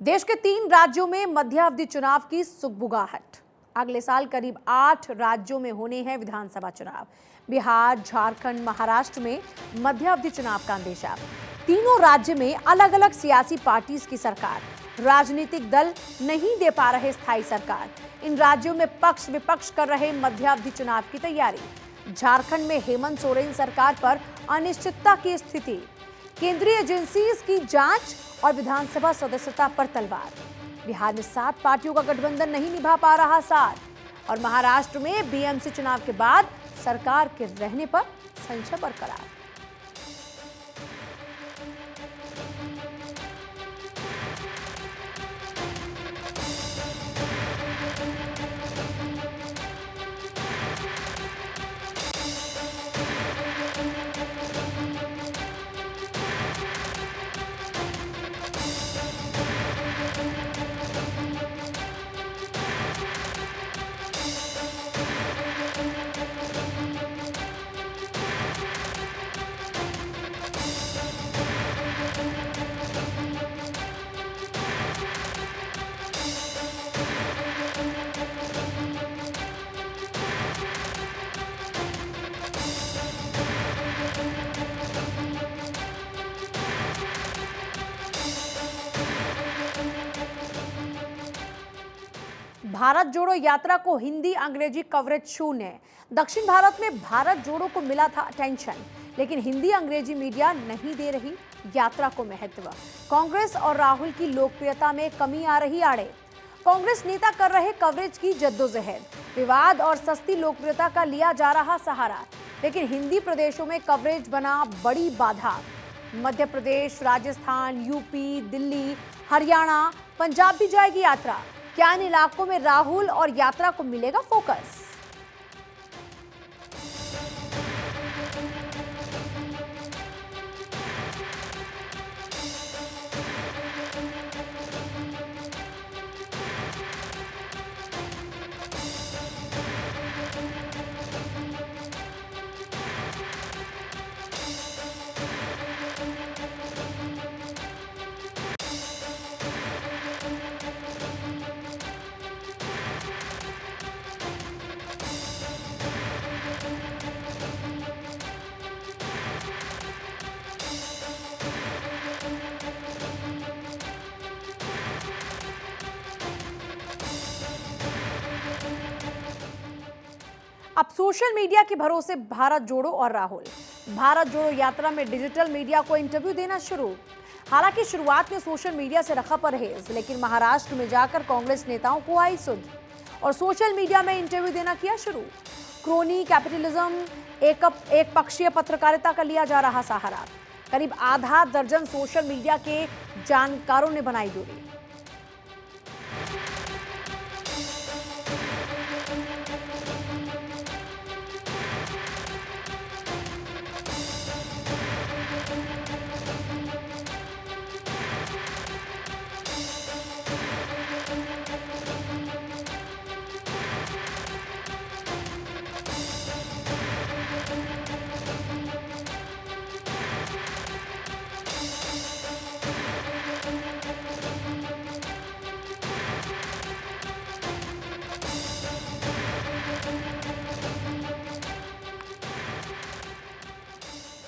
देश के 3 राज्यों में मध्यावधि चुनाव की सुगबुगाहट। अगले साल करीब 8 राज्यों में होने हैं विधानसभा चुनाव। बिहार, झारखंड, महाराष्ट्र में मध्यावधि चुनाव का अंदेशा। तीनों राज्य में अलग अलग सियासी पार्टीज की सरकार, राजनीतिक दल नहीं दे पा रहे स्थायी सरकार। इन राज्यों में पक्ष विपक्ष कर रहे मध्यावधि चुनाव की तैयारी। झारखंड में हेमंत सोरेन सरकार पर अनिश्चितता की स्थिति। केंद्रीय एजेंसीज की जांच और विधानसभा सदस्यता पर तलवार। बिहार में 7 पार्टियों का गठबंधन नहीं निभा पा रहा साथ। और महाराष्ट्र में बीएमसी चुनाव के बाद सरकार के रहने पर संशय बरकरार। भारत जोड़ो यात्रा को हिंदी अंग्रेजी कवरेज शून्य। दक्षिण भारत में भारत जोड़ो को मिला था अटेंशन, लेकिन हिंदी अंग्रेजी मीडिया नहीं दे रही यात्रा को महत्व। कांग्रेस और राहुल की लोकप्रियता में कमी आ रही आड़े। कांग्रेस नेता कर रहे कवरेज की जद्दोजहद। विवाद और सस्ती लोकप्रियता का लिया जा रहा सहारा, लेकिन हिंदी प्रदेशों में कवरेज बना बड़ी बाधा। मध्य प्रदेश, राजस्थान, यूपी, दिल्ली, हरियाणा, पंजाब भी जाएगी यात्रा। क्या इन इलाकों में राहुल और यात्रा को मिलेगा फोकस? अब सोशल मीडिया के भरोसे भारत जोड़ो और राहुल। भारत जोड़ो यात्रा में डिजिटल मीडिया को इंटरव्यू देना शुरू। हालांकि शुरुआत में सोशल मीडिया से रखा परहेज, लेकिन महाराष्ट्र में जाकर कांग्रेस नेताओं को आई सुध और सोशल मीडिया में इंटरव्यू देना किया शुरू। क्रोनी कैपिटलिज्म, एक पक्षीय पत्रकारिता का लिया जा रहा सहारा। करीब आधा दर्जन सोशल मीडिया के जानकारों ने बनाई दूरी।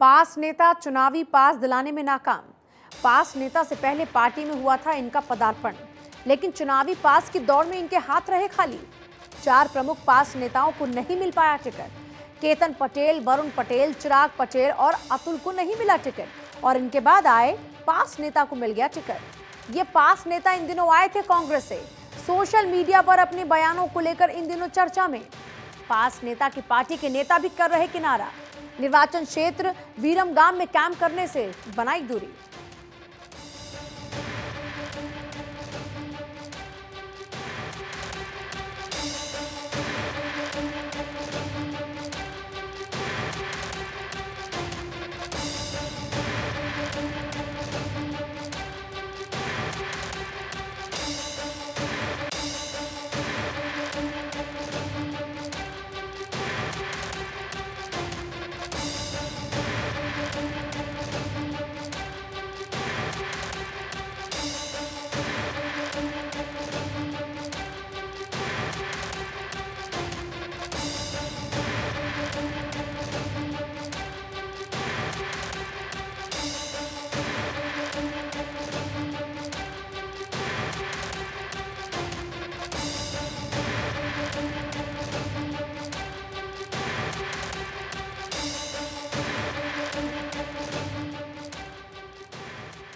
पास नेता चुनावी पास दिलाने में नाकाम। पास नेता से पहले पार्टी में हुआ था इनका पदार्पण, लेकिन चुनावी पास की दौड़ में इनके हाथ रहे खाली। 4 प्रमुख पास नेताओं को नहीं मिल पाया टिकट। केतन पटेल, वरुण पटेल, चिराग पटेल और अतुल को नहीं मिला टिकट और इनके बाद आए पास नेता को मिल गया टिकट। ये पास नेता इन दिनों आए थे कांग्रेस से। सोशल मीडिया पर अपने बयानों को लेकर इन दिनों चर्चा में। पास नेता की पार्टी के नेता भी कर रहे किनारा। निर्वाचन क्षेत्र वीरमगाम में कैंप करने से बनाई दूरी।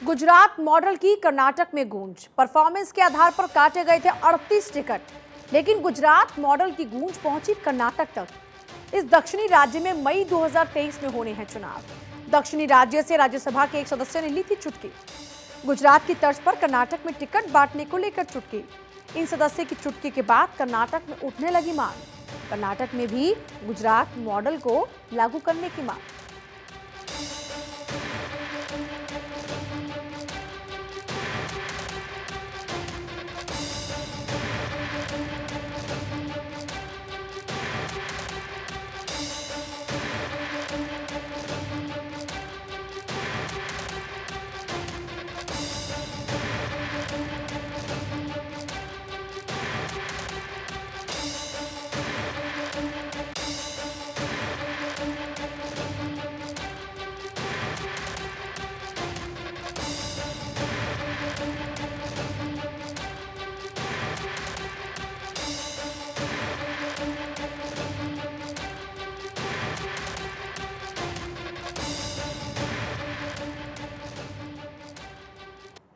गुजरात मॉडल की कर्नाटक में गूंज। परफॉर्मेंस के आधार पर काटे गए थे 38 टिकट, लेकिन गुजरात मॉडल की गूंज पहुंची कर्नाटक तक। इस दक्षिणी राज्य में मई 2023 में होने हैं चुनाव। दक्षिणी राज्य से राज्यसभा के एक सदस्य ने ली थी चुटकी। गुजरात की तर्ज पर कर्नाटक में टिकट बांटने को लेकर चुटकी। इन सदस्य की चुटकी के बाद कर्नाटक में उठने लगी मांग। कर्नाटक में भी गुजरात मॉडल को लागू करने की मांग।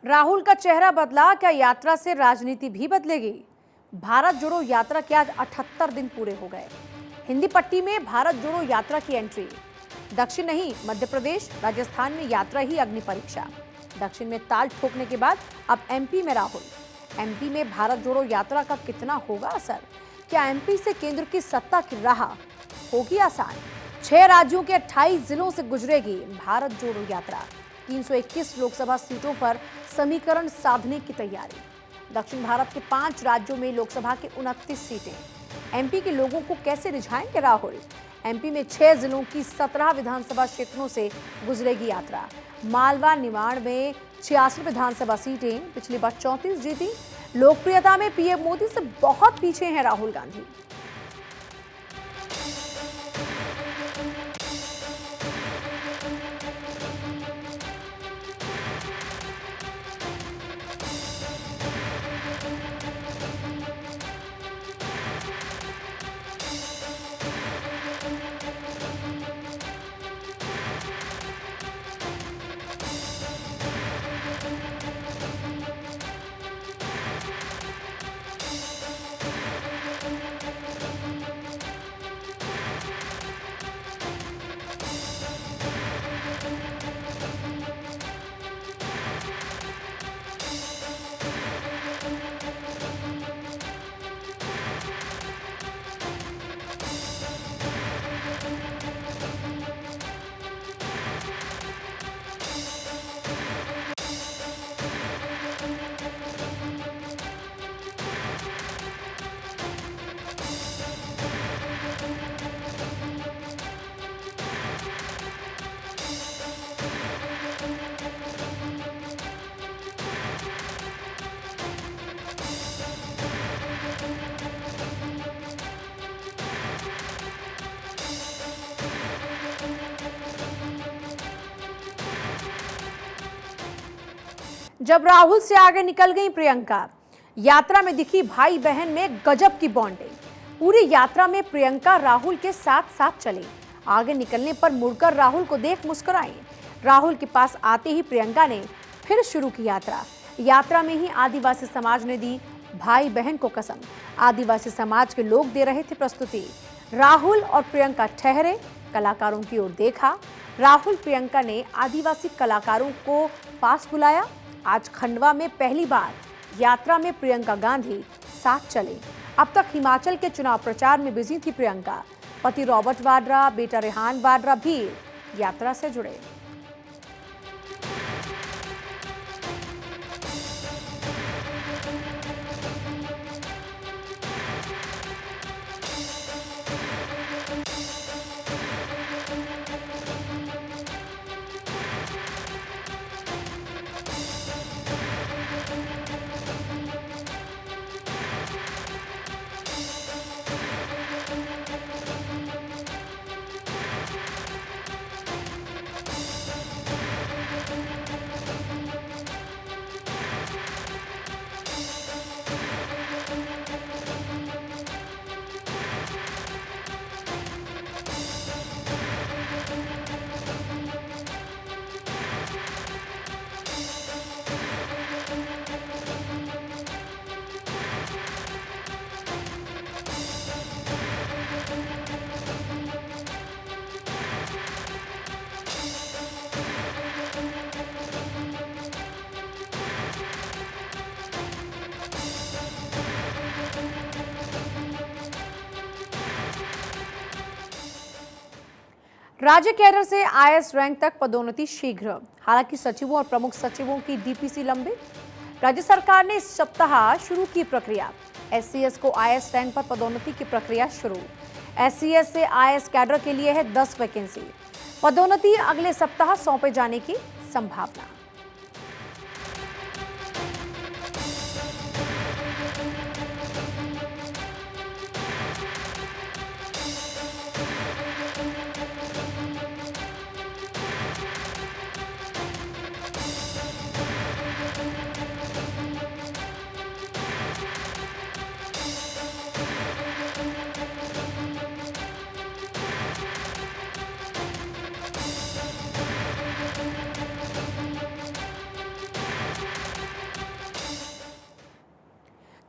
राहुल का चेहरा बदला, क्या यात्रा से राजनीति भी बदलेगी? भारत जोड़ो यात्रा के आज 78 दिन पूरे हो गए। हिंदी पट्टी में भारत जोड़ो यात्रा की एंट्री। दक्षिण नहीं, मध्य प्रदेश, राजस्थान में यात्रा ही अग्नि परीक्षा। दक्षिण में ताल ठोकने के बाद अब एमपी में राहुल। एमपी में भारत जोड़ो यात्रा का कितना होगा असर? क्या एमपी से केंद्र की सत्ता की राह होगी आसान? 6 राज्यों के 28 जिलों से गुजरेगी भारत जोड़ो यात्रा। 321 लोकसभा सीटों पर समीकरण साधने की तैयारी। दक्षिण भारत के 5 राज्यों में लोकसभा के 29 सीटें। एमपी के लोगों को कैसे रिझाएंगे राहुल? एमपी में 6 जिलों की 17 विधानसभा क्षेत्रों से गुजरेगी यात्रा। मालवा निमाड़ में 86 विधानसभा सीटें, पिछली बार 34 जीती। लोकप्रियता में पीएम मोदी से बहुत पीछे हैं राहुल गांधी। जब राहुल से आगे निकल गई प्रियंका, यात्रा में दिखी भाई बहन में गजब की बॉन्डिंग। पूरी यात्रा में प्रियंका राहुल के साथ साथ चली। आगे निकलने पर मुड़कर राहुल को देख मुस्कुराई। राहुल के पास आते ही प्रियंका ने फिर शुरू की यात्रा। यात्रा में ही आदिवासी समाज ने दी भाई बहन को कसम। आदिवासी समाज के लोग दे रहे थे प्रस्तुति। राहुल और प्रियंका ठहरे, कलाकारों की ओर देखा। राहुल प्रियंका ने आदिवासी कलाकारों को पास बुलाया। आज खंडवा में पहली बार यात्रा में प्रियंका गांधी साथ चले। अब तक हिमाचल के चुनाव प्रचार में बिजी थी प्रियंका। पति रॉबर्ट वाड्रा, बेटा रेहान वाड्रा भी यात्रा से जुड़े। राज्य कैडर से आईएएस रैंक तक पदोन्नति शीघ्र। हालांकि सचिवों और प्रमुख सचिवों की डीपीसी लंबित। राज्य सरकार ने इस सप्ताह शुरू की प्रक्रिया। एससीएस को आईएएस रैंक पर पदोन्नति की प्रक्रिया शुरू। एससीएस से आईएएस कैडर के लिए है 10 वैकेंसी। पदोन्नति अगले सप्ताह सौंपे जाने की संभावना।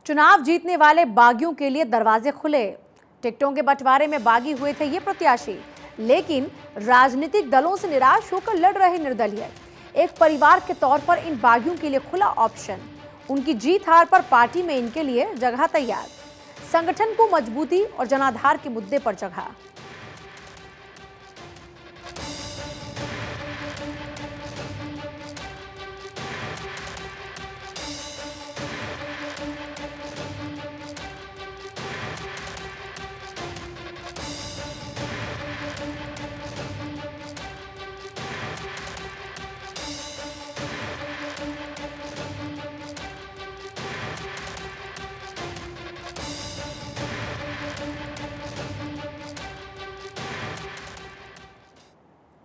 चुनाव जीतने वाले बागियों के लिए दरवाजे खुले। टिकटों के बंटवारे में बागी हुए थे ये प्रत्याशी, लेकिन राजनीतिक दलों से निराश होकर लड़ रहे निर्दलीय। एक परिवार के तौर पर इन बागियों के लिए खुला ऑप्शन। उनकी जीत हार पर पार्टी में इनके लिए जगह तैयार। संगठन को मजबूती और जनाधार के मुद्दे पर जगह।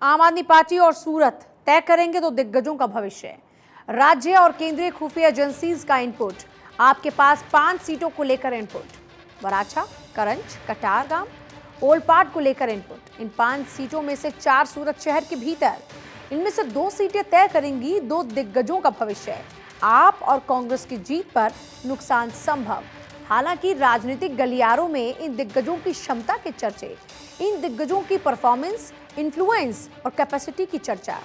आम आदमी पार्टी और सूरत तय करेंगे तो दिग्गजों का भविष्य। राज्य और केंद्रीय खुफिया एजेंसीज का इनपुट। आपके पास 5 सीटों को लेकर इनपुट। वराछा, करंज, कटारगाम, ओलपाड को लेकर इनपुट। इन 5 सीटों में से 4 सूरत शहर के भीतर। इनमें से 2 सीटें तय करेंगी 2 दिग्गजों का भविष्य। आप और कांग्रेस की जीत पर नुकसान संभव। हालांकि राजनीतिक गलियारों में इन दिग्गजों की क्षमता के चर्चे, इन दिग्गजों की परफॉर्मेंस, इन्फ्लुएंस और कैपेसिटी की चर्चा।